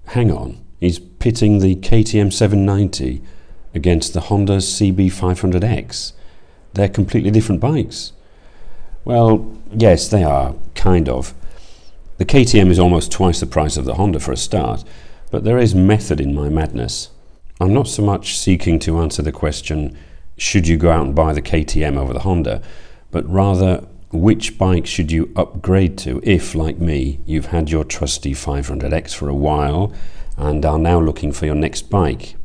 Hang on, he's pitting the KTM 790 against the Honda CB500X. They're completely different bikes. Well, yes, they are, kind of. The KTM is almost twice the price of the Honda for a start, but there is method in my madness. I'm not so much seeking to answer the question, should you go out and buy the KTM over the Honda, but rather, which bike should you upgrade to if, like me, you've had your trusty 500X for a while and are now looking for your next bike?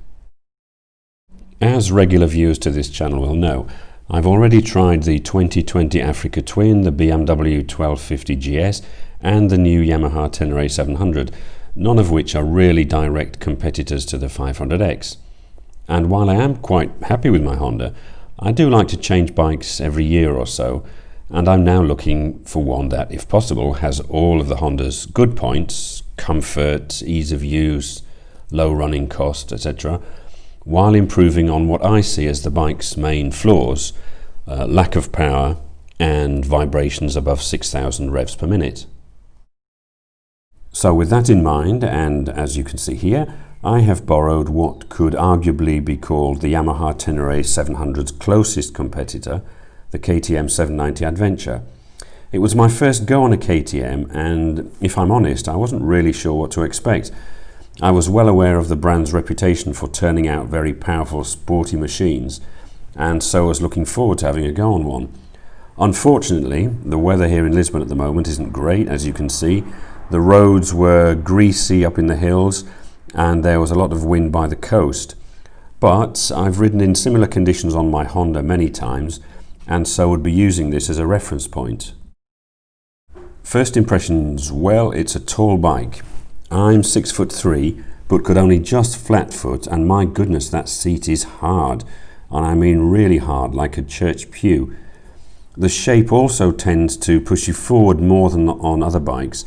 As regular viewers to this channel will know, I've already tried the 2020 Africa Twin, the BMW 1250 GS and the new Yamaha Tenere 700, none of which are really direct competitors to the 500X. And while I am quite happy with my Honda, I do like to change bikes every year or so, and I'm now looking for one that, if possible, has all of the Honda's good points, comfort, ease of use, low running cost, etc., while improving on what I see as the bike's main flaws, lack of power and vibrations above 6,000 revs per minute. So with that in mind, and as you can see here, I have borrowed what could arguably be called the Yamaha Tenere 700's closest competitor, the KTM 790 Adventure. It was my first go on a KTM, and if I'm honest, I wasn't really sure what to expect. I was well aware of the brand's reputation for turning out very powerful, sporty machines, and so was looking forward to having a go on one. Unfortunately, the weather here in Lisbon at the moment isn't great, as you can see. The roads were greasy up in the hills, and there was a lot of wind by the coast. But I've ridden in similar conditions on my Honda many times, and so would be using this as a reference point. First impressions, well, it's a tall bike. I'm 6'3", but could only just flat foot, and my goodness, that seat is hard, and I mean really hard, like a church pew. The shape also tends to push you forward more than on other bikes,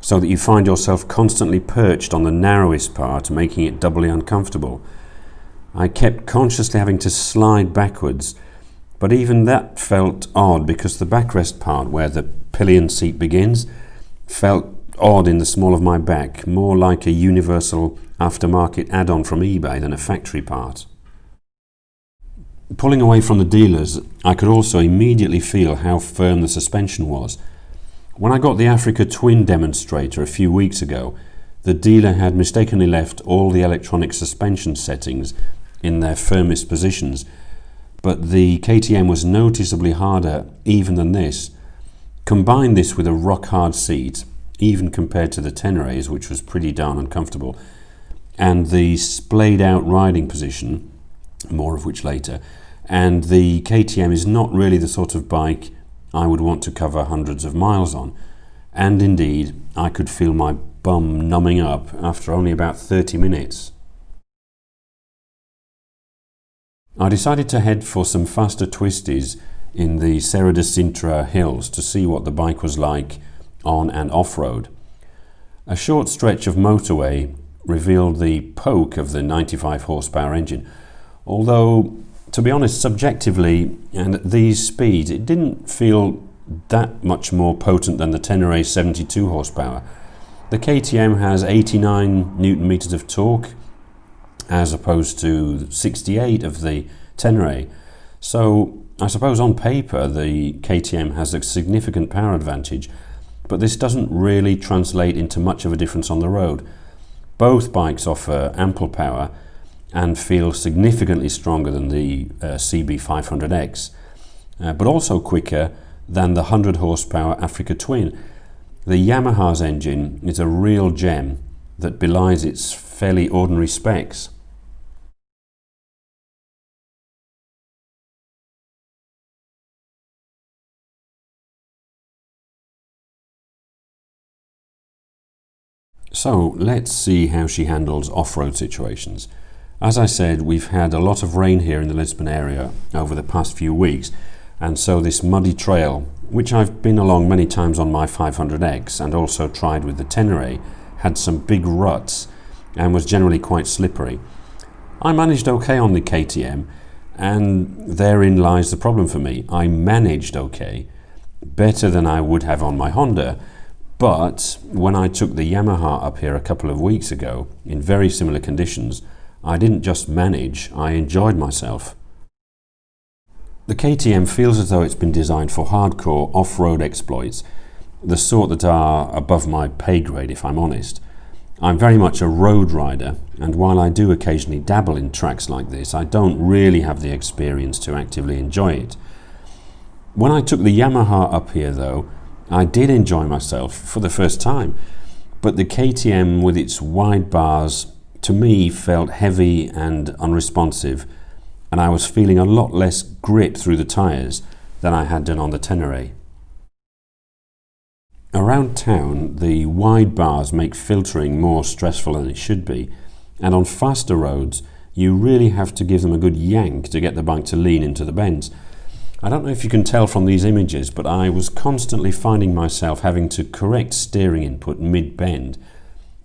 so that you find yourself constantly perched on the narrowest part, making it doubly uncomfortable. I kept consciously having to slide backwards, but even that felt odd because the backrest part where the pillion seat begins felt odd in the small of my back, more like a universal aftermarket add-on from eBay than a factory part. Pulling away from the dealers, I could also immediately feel how firm the suspension was. When I got the Africa Twin demonstrator a few weeks ago, the dealer had mistakenly left all the electronic suspension settings in their firmest positions, but the KTM was noticeably harder even than this. Combine this with a rock-hard seat, even compared to the Tenere's, which was pretty darn uncomfortable, and the splayed-out riding position, more of which later, and the KTM is not really the sort of bike I would want to cover hundreds of miles on, and indeed I could feel my bum numbing up after only about 30 minutes. I decided to head for some faster twisties in the Serra da Sintra hills to see what the bike was like on and off-road. A short stretch of motorway revealed the poke of the 95 horsepower engine, although to be honest, subjectively and at these speeds it didn't feel that much more potent than the Tenere's 72 horsepower. The KTM has 89 newton meters of torque as opposed to 68 of the Tenere, so I suppose on paper the KTM has a significant power advantage, but this doesn't really translate into much of a difference on the road. Both bikes offer ample power and feel significantly stronger than the CB500X, but also quicker than the 100 horsepower Africa Twin. The Yamaha's engine is a real gem that belies its fairly ordinary specs. So let's see how she handles off-road situations. As I said, we've had a lot of rain here in the Lisbon area over the past few weeks, and so this muddy trail, which I've been along many times on my 500X and also tried with the Tenere, had some big ruts and was generally quite slippery. I managed okay on the KTM, and therein lies the problem for me. I managed okay, better than I would have on my Honda, But when I took the Yamaha up here a couple of weeks ago, in very similar conditions, I didn't just manage, I enjoyed myself. The KTM feels as though it's been designed for hardcore off-road exploits, the sort that are above my pay grade if I'm honest. I'm very much a road rider, and while I do occasionally dabble in tracks like this, I don't really have the experience to actively enjoy it. When I took the Yamaha up here though, I did enjoy myself for the first time, but the KTM with its wide bars to me felt heavy and unresponsive, and I was feeling a lot less grip through the tyres than I had done on the Tenere. Around town, the wide bars make filtering more stressful than it should be, and on faster roads you really have to give them a good yank to get the bike to lean into the bends. I don't know if you can tell from these images, but I was constantly finding myself having to correct steering input mid-bend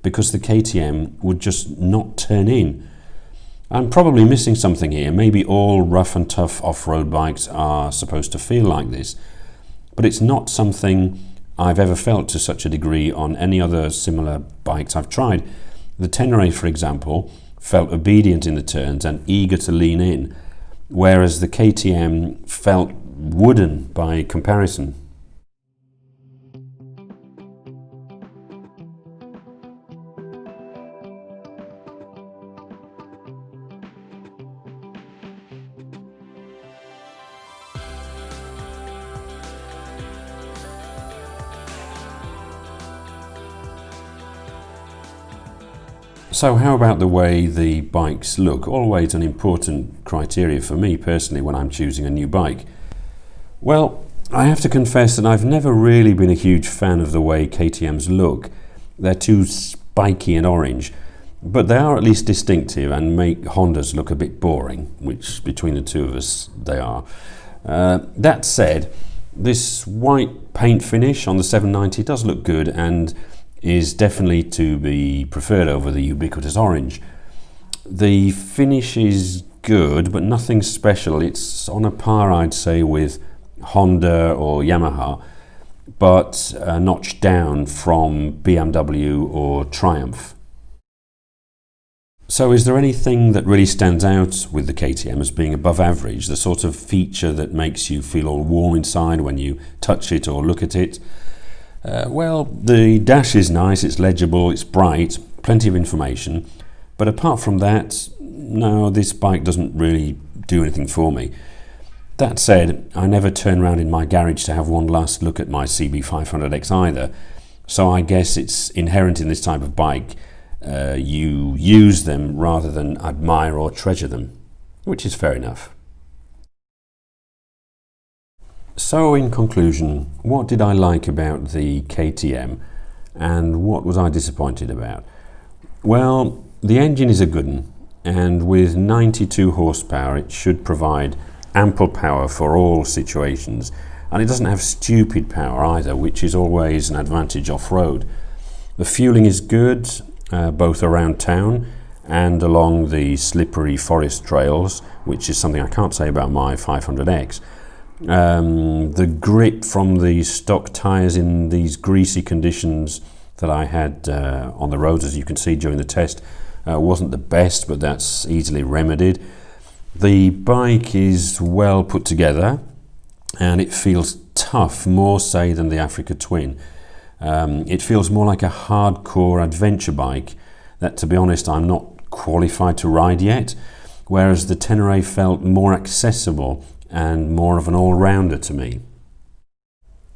because the KTM would just not turn in. I'm probably missing something here. Maybe all rough and tough off-road bikes are supposed to feel like this, but it's not something I've ever felt to such a degree on any other similar bikes I've tried. The Tenere, for example, felt obedient in the turns and eager to lean in, whereas the KTM felt wooden by comparison. So how about the way the bikes look? Always an important criteria for me personally when I'm choosing a new bike. Well, I have to confess that I've never really been a huge fan of the way KTMs look. They're too spiky and orange, but they are at least distinctive and make Hondas look a bit boring, which between the two of us they are. That said, this white paint finish on the 790 does look good and is definitely to be preferred over the ubiquitous orange. The finish is good, but nothing special. It's on a par, I'd say, with Honda or Yamaha, but a notch down from BMW or Triumph. So is there anything that really stands out with the KTM as being above average, the sort of feature that makes you feel all warm inside when you touch it or look at it? Well, the dash is nice, it's legible, it's bright, plenty of information, but apart from that, no, this bike doesn't really do anything for me. That said, I never turn around in my garage to have one last look at my CB500X either, so I guess it's inherent in this type of bike. You use them rather than admire or treasure them, which is fair enough. So in conclusion, what did I like about the KTM and what was I disappointed about? Well, the engine is a good one, and with 92 horsepower it should provide ample power for all situations, and it doesn't have stupid power either, which is always an advantage off-road. The fueling is good, both around town and along the slippery forest trails, which is something I can't say about my 500X. The grip from the stock tyres in these greasy conditions that I had on the roads, as you can see during the test, wasn't the best, but that's easily remedied. The bike is well put together and it feels tough, more say than the Africa Twin. It feels more like a hardcore adventure bike that, to be honest, I'm not qualified to ride yet, whereas the Tenere felt more accessible and more of an all-rounder to me.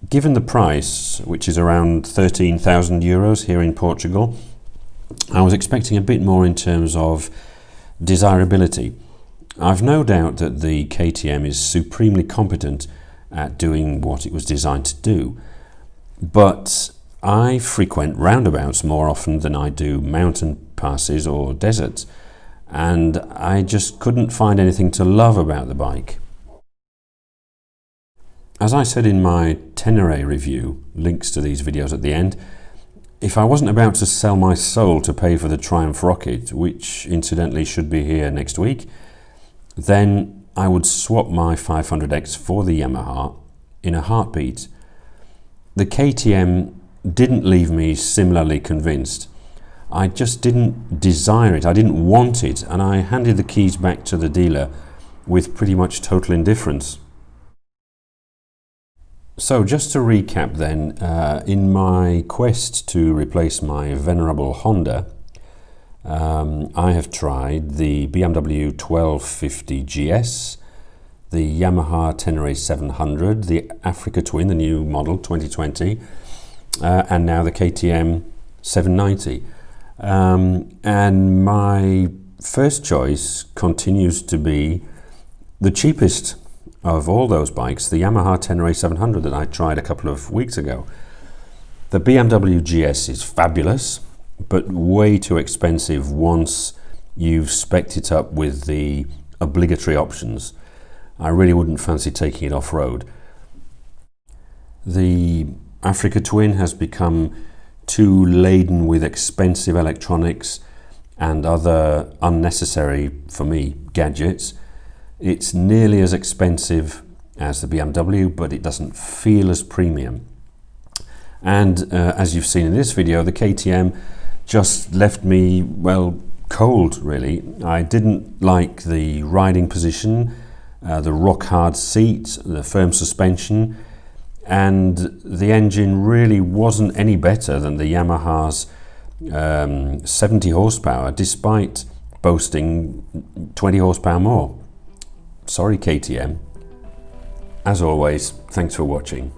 Given the price, which is around 13,000 euros here in Portugal, I was expecting a bit more in terms of desirability. I've no doubt that the KTM is supremely competent at doing what it was designed to do, but I frequent roundabouts more often than I do mountain passes or deserts, and I just couldn't find anything to love about the bike. As I said in my Tenere review, links to these videos at the end, if I wasn't about to sell my soul to pay for the Triumph Rocket, which incidentally should be here next week, then I would swap my 500X for the Yamaha in a heartbeat. The KTM didn't leave me similarly convinced. I just didn't desire it, I didn't want it, and I handed the keys back to the dealer with pretty much total indifference. So just to recap then, in my quest to replace my venerable Honda, I have tried the BMW 1250 GS, the Yamaha Tenere 700, the Africa Twin, the new model 2020, and now the KTM 790. And my first choice continues to be the cheapest of all those bikes, the Yamaha Tenere 700 that I tried a couple of weeks ago. The BMW GS is fabulous, but way too expensive once you've spec'd it up with the obligatory options. I really wouldn't fancy taking it off-road. The Africa Twin has become too laden with expensive electronics and other unnecessary, for me, gadgets. It's nearly as expensive as the BMW, but it doesn't feel as premium. And as you've seen in this video, the KTM just left me, well, cold really. I didn't like the riding position, the rock-hard seat, the firm suspension, and the engine really wasn't any better than the Yamaha's 70 horsepower, despite boasting 20 horsepower more. Sorry KTM. As always, thanks for watching.